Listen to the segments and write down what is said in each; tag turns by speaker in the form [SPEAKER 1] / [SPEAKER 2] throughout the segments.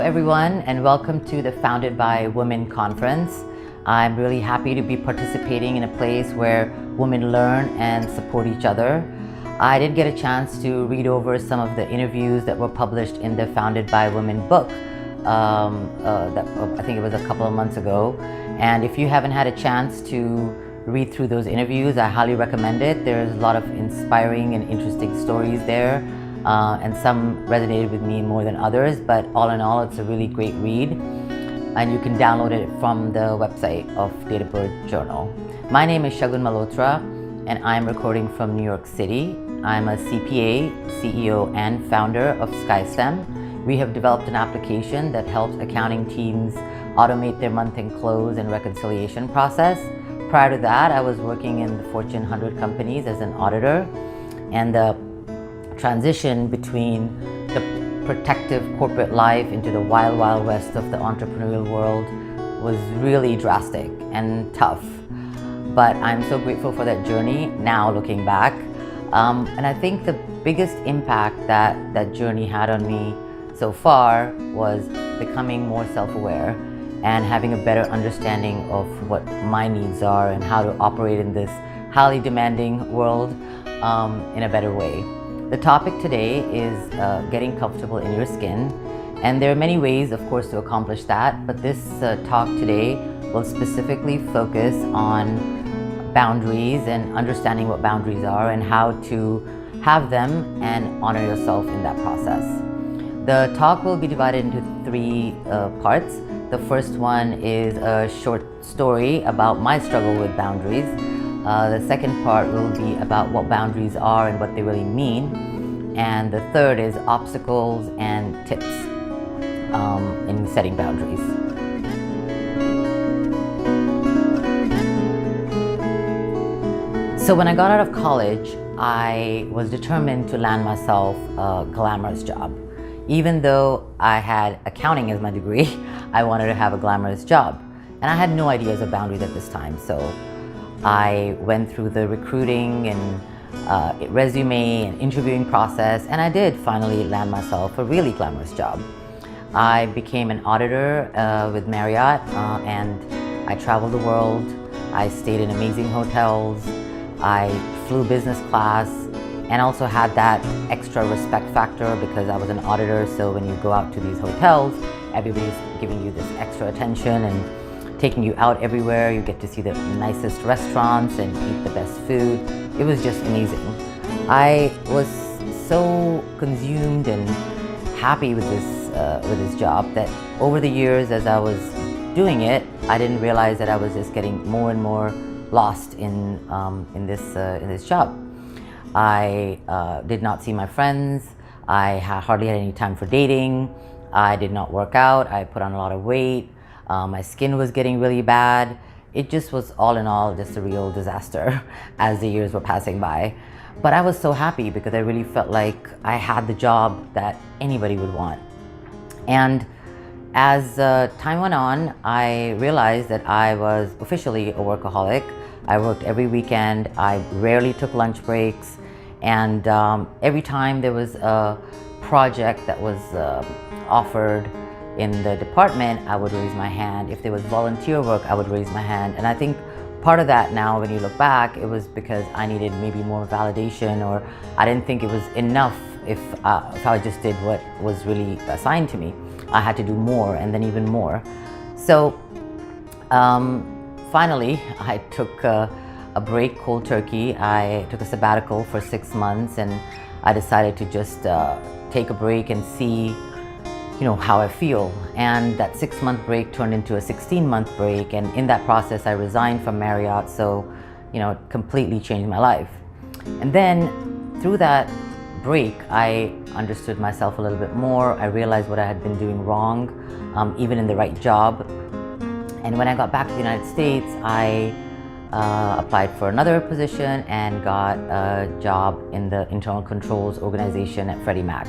[SPEAKER 1] everyone, and welcome to the Founded by Women conference. I'm really happy to be participating in a place where women learn and support each other. I did get a chance to read over some of the interviews that were published in the Founded by Women book I think it was a couple of months ago. And if you haven't had a chance to read through those interviews, I highly recommend it. There's a lot of inspiring and interesting stories there, and some resonated with me more than others, but all in all, it's a really great read. And you can download it from the website of Data Bird Journal. My name is Shagun Malhotra, and I'm recording from New York City. I'm a CPA, CEO, and founder of SkyStem. We have developed an application that helps accounting teams automate their month-end close and reconciliation process. Prior to that, I was working in the Fortune 100 companies as an auditor, and the transition between the protective corporate life into the wild, wild west of the entrepreneurial world was really drastic and tough. But I'm so grateful for that journey now, looking back. And I think the biggest impact that journey had on me so far was becoming more self-aware and having a better understanding of what my needs are and how to operate in this highly demanding world in a better way. The topic today is getting comfortable in your skin, and there are many ways, of course, to accomplish that, but this talk today will specifically focus on boundaries and understanding what boundaries are and how to have them and honor yourself in that process. The talk will be divided into three parts. The first one is a short story about my struggle with boundaries. The second part will be about what boundaries are and what they really mean. And the third is obstacles and tips in setting boundaries. So when I got out of college, I was determined to land myself a glamorous job. Even though I had accounting as my degree, I wanted to have a glamorous job. And I had no ideas of boundaries at this time. So I went through the recruiting and resume and interviewing process, and I did finally land myself a really glamorous job. I became an auditor with Marriott, and I traveled the world. I stayed in amazing hotels. I flew business class, and also had that extra respect factor because I was an auditor. So when you go out to these hotels, everybody's giving you this extra attention and taking you out everywhere. You get to see the nicest restaurants and eat the best food. It was just amazing. I was so consumed and happy with this job that over the years, as I was doing it, I didn't realize that I was just getting more and more lost in this job. I did not see my friends. I hardly had any time for dating. I did not work out. I put on a lot of weight. My skin was getting really bad. It just was, all in all, just a real disaster as the years were passing by. But I was so happy because I really felt like I had the job that anybody would want. And as time went on, I realized that I was officially a workaholic. I worked every weekend. I rarely took lunch breaks. And every time there was a project that was offered in the department, I would raise my hand. If there was volunteer work, I would raise my hand. And I think part of that now, when you look back, it was because I needed maybe more validation, or I didn't think it was enough if I just did what was really assigned to me. I had to do more and then even more. So finally, I took a break cold turkey. I took a sabbatical for 6 months, and I decided to just take a break and see how I feel. And that 6-month break turned into a 16-month break, and in that process I resigned from Marriott, so it completely changed my life. And then through that break, I understood myself a little bit more. I realized what I had been doing wrong, even in the right job. And when I got back to the United States, I applied for another position and got a job in the internal controls organization at Freddie Mac.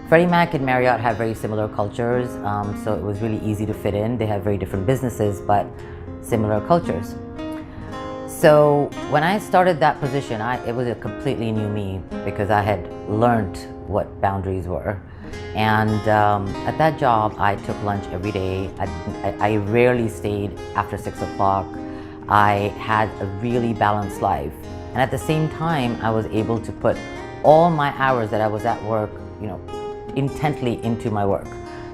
[SPEAKER 1] Freddie Mac and Marriott have very similar cultures, so it was really easy to fit in. They have very different businesses, but similar cultures. So when I started that position, it was a completely new me because I had learned what boundaries were. And at that job, I took lunch every day. I rarely stayed after 6 o'clock. I had a really balanced life. And at the same time, I was able to put all my hours that I was at work, intently into my work.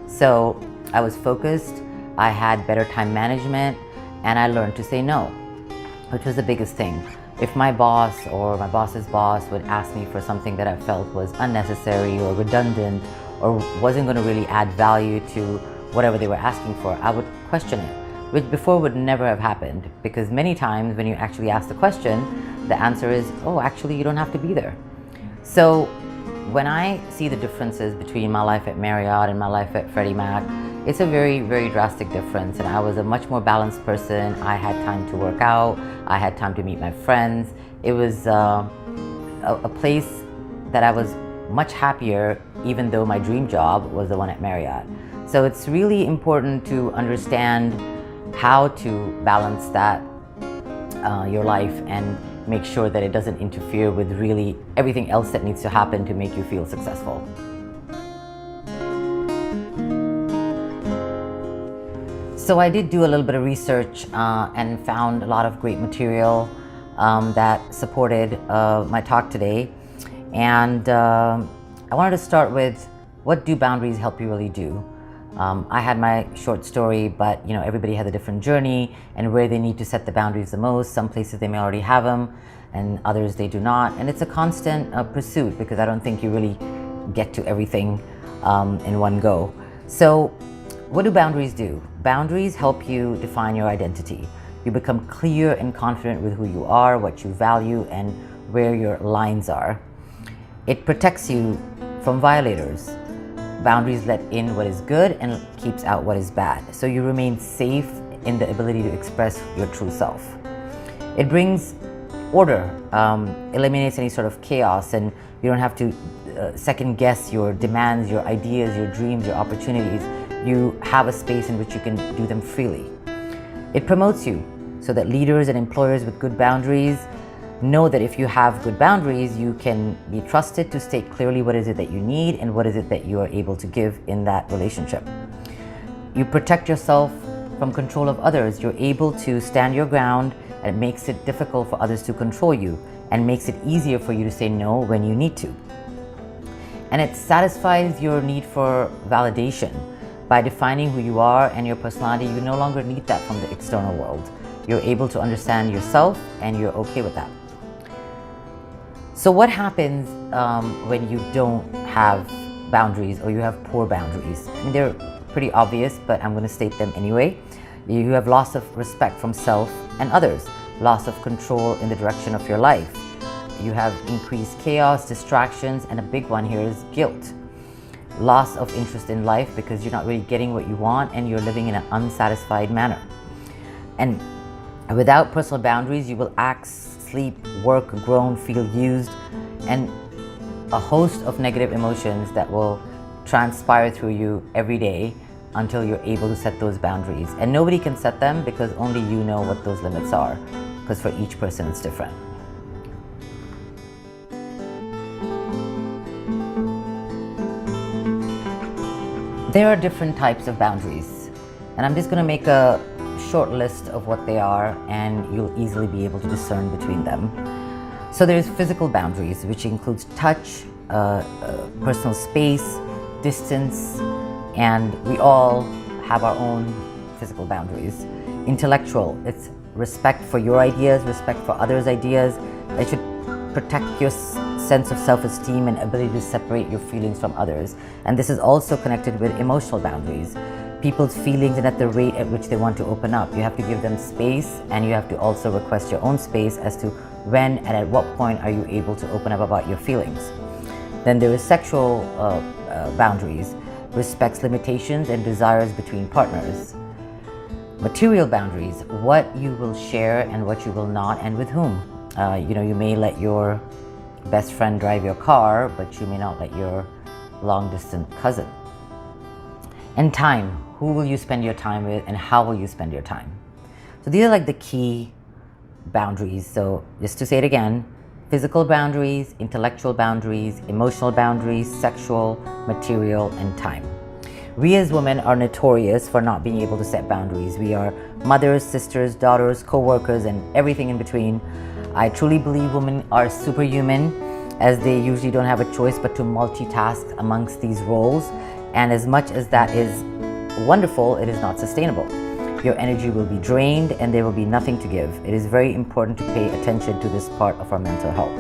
[SPEAKER 1] So I was focused, I had better time management, and I learned to say no, which was the biggest thing. If my boss or my boss's boss would ask me for something that I felt was unnecessary or redundant or wasn't going to really add value to whatever they were asking for, I would question it, which before would never have happened, because many times when you actually ask the question, the answer is, oh, actually you don't have to be there. So when I see the differences between my life at Marriott and my life at Freddie Mac, it's a very, very drastic difference. And I was a much more balanced person. I had time to work out. I had time to meet my friends. It was a place that I was much happier, even though my dream job was the one at Marriott. So it's really important to understand how to balance that, your life, and make sure that it doesn't interfere with really everything else that needs to happen to make you feel successful. So I did do a little bit of research and found a lot of great material that supported my talk today. And I wanted to start with, what do boundaries help you really do? I had my short story, but everybody has a different journey and where they need to set the boundaries the most. Some places they may already have them, and others they do not. And it's a constant pursuit, because I don't think you really get to everything in one go. So what do boundaries do? Boundaries help you define your identity. You become clear and confident with who you are, what you value, and where your lines are. It protects you from violators. Boundaries let in what is good and keeps out what is bad. So you remain safe in the ability to express your true self. It brings order, eliminates any sort of chaos, and you don't have to second guess your demands, your ideas, your dreams, your opportunities. You have a space in which you can do them freely. It promotes you, so that leaders and employers with good boundaries know that if you have good boundaries, you can be trusted to state clearly what is it that you need and what is it that you are able to give in that relationship. You protect yourself from control of others. You're able to stand your ground, and it makes it difficult for others to control you and makes it easier for you to say no when you need to. And it satisfies your need for validation. By defining who you are and your personality, you no longer need that from the external world. You're able to understand yourself, and you're okay with that. So what happens when you don't have boundaries, or you have poor boundaries? I mean, they're pretty obvious, but I'm going to state them anyway. You have loss of respect from self and others, loss of control in the direction of your life. You have increased chaos, distractions, and a big one here is guilt. Loss of interest in life, because you're not really getting what you want and you're living in an unsatisfied manner. And without personal boundaries, you will act, sleep, work, groan, feel used, and a host of negative emotions that will transpire through you every day until you're able to set those boundaries. And nobody can set them, because only you know what those limits are, because for each person it's different. There are different types of boundaries, and I'm just going to make a short list of what they are, and you'll easily be able to discern between them. So there's physical boundaries, which includes touch, personal space, distance, and we all have our own physical boundaries. Intellectual, it's respect for your ideas, respect for others' ideas. It should protect your sense of self-esteem and ability to separate your feelings from others. And this is also connected with emotional boundaries. People's feelings and at the rate at which they want to open up. You have to give them space, and you have to also request your own space as to when and at what point are you able to open up about your feelings. Then there is sexual boundaries, respects limitations and desires between partners. Material boundaries, what you will share and what you will not, and with whom. You may let your best friend drive your car, but you may not let your long-distance cousin. And time, who will you spend your time with, and how will you spend your time? So these are like the key boundaries. So just to say it again, physical boundaries, intellectual boundaries, emotional boundaries, sexual, material, and time. We as women are notorious for not being able to set boundaries. We are mothers, sisters, daughters, co-workers, and everything in between. I truly believe women are superhuman, as they usually don't have a choice but to multitask amongst these roles. And as much as that is wonderful, it is not sustainable. Your energy will be drained and there will be nothing to give. It is very important to pay attention to this part of our mental health.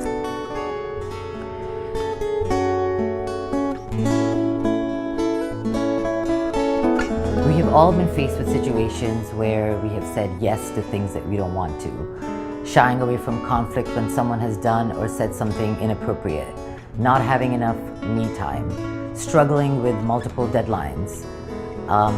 [SPEAKER 1] We have all been faced with situations where we have said yes to things that we don't want to. Shying away from conflict when someone has done or said something inappropriate. Not having enough me time. Struggling with multiple deadlines.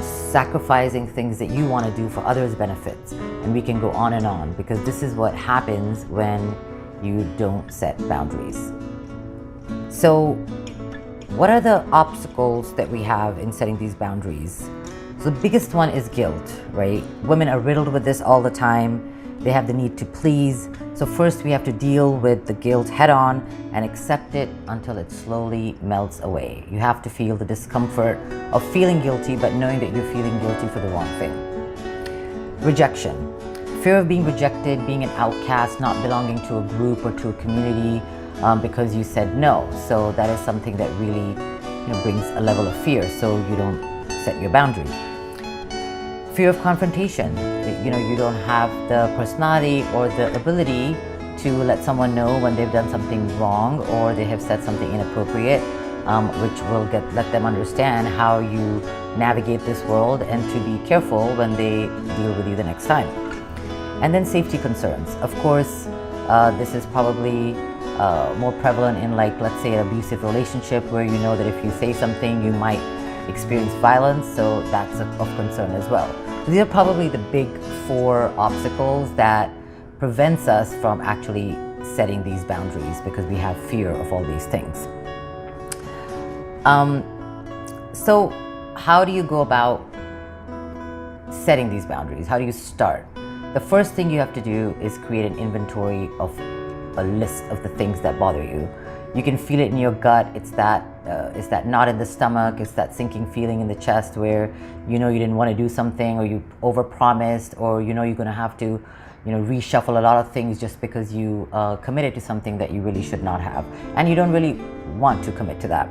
[SPEAKER 1] Sacrificing things that you want to do for others' benefits. And we can go on, because this is what happens when you don't set boundaries. So, what are the obstacles that we have in setting these boundaries? So the biggest one is guilt, right? Women are riddled with this all the time. They have the need to please. So first we have to deal with the guilt head on and accept it until it slowly melts away. You have to feel the discomfort of feeling guilty, but knowing that you're feeling guilty for the wrong thing. Rejection. Fear of being rejected, being an outcast, not belonging to a group or to a community because you said no. So that is something that really brings a level of fear, so you don't set your boundary. Fear of confrontation. You don't have the personality or the ability to let someone know when they've done something wrong or they have said something inappropriate, which will let them understand how you navigate this world and to be careful when they deal with you the next time. And then safety concerns. Of course, this is probably more prevalent in, like, let's say, an abusive relationship where you know that if you say something, you might experience violence, so that's of concern as well. So these are probably the big 4 obstacles that prevents us from actually setting these boundaries, because we have fear of all these things. So how do you go about setting these boundaries? How do you start? The first thing you have to do is create an inventory of a list of the things that bother you. You can feel it in your gut. It's that knot in the stomach. It's that sinking feeling in the chest where you didn't want to do something, or you overpromised, or you're going to have to reshuffle a lot of things just because you committed to something that you really should not have, and you don't really want to commit to that.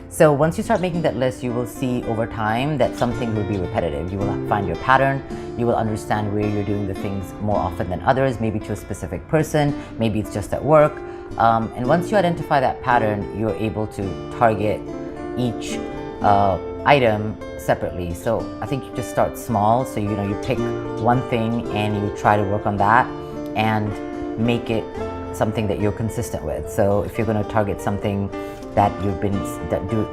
[SPEAKER 1] So once you start making that list, you will see over time that something will be repetitive. You will find your pattern. You will understand where you're doing the things more often than others, maybe to a specific person, maybe it's just at work. And once you identify that pattern, you're able to target each item separately. So I think you just start small. So you pick one thing and you try to work on that and make it something that you're consistent with. So if you're going to target something that you've been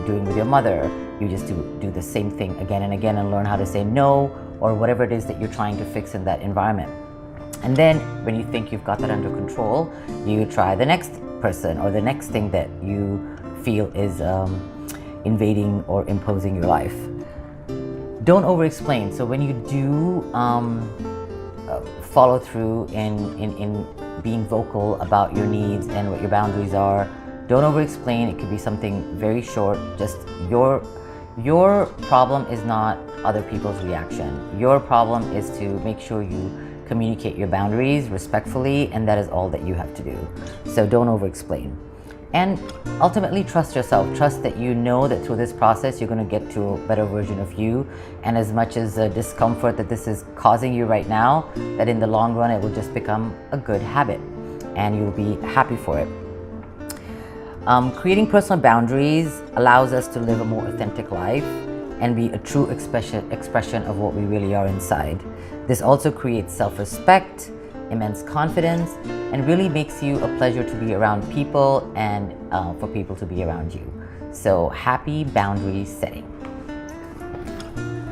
[SPEAKER 1] doing with your mother, you just do the same thing again and again and learn how to say no, or whatever it is that you're trying to fix in that environment. And then when you think you've got that under control, you try the next person or the next thing that you feel is invading or imposing your life. Don't over-explain. So when you do follow through in being vocal about your needs and what your boundaries are, don't over-explain. It could be something very short. Just your problem is not other people's reaction. Your problem is to make sure you communicate your boundaries respectfully, and that is all that you have to do. So don't over-explain. And ultimately, trust yourself. Trust that you know that through this process, you're going to get to a better version of you. And as much as the discomfort that this is causing you right now, that in the long run, it will just become a good habit and you'll be happy for it. Creating personal boundaries allows us to live a more authentic life and be a true expression of what we really are inside. This also creates self-respect, immense confidence, and really makes you a pleasure to be around people and for people to be around you. So happy boundary setting.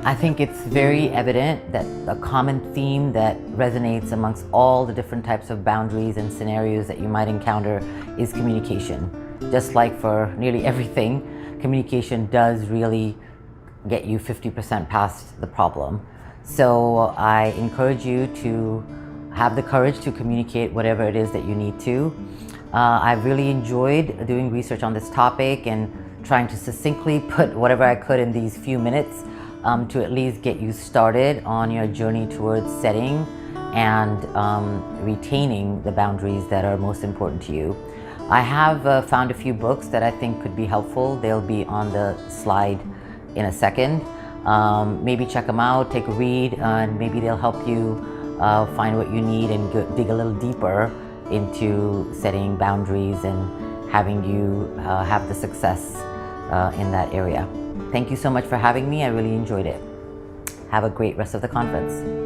[SPEAKER 1] I think it's very evident that a common theme that resonates amongst all the different types of boundaries and scenarios that you might encounter is communication. Just like for nearly everything, communication does really get you 50% past the problem. So I encourage you to have the courage to communicate whatever it is that you need to. I've really enjoyed doing research on this topic and trying to succinctly put whatever I could in these few minutes to at least get you started on your journey towards setting and retaining the boundaries that are most important to you. I have found a few books that I think could be helpful. They'll be on the slide in a second. Maybe check them out, take a read, and maybe they'll help you find what you need and dig a little deeper into setting boundaries and having you have the success in that area. Thank you so much for having me. I really enjoyed it. Have a great rest of the conference.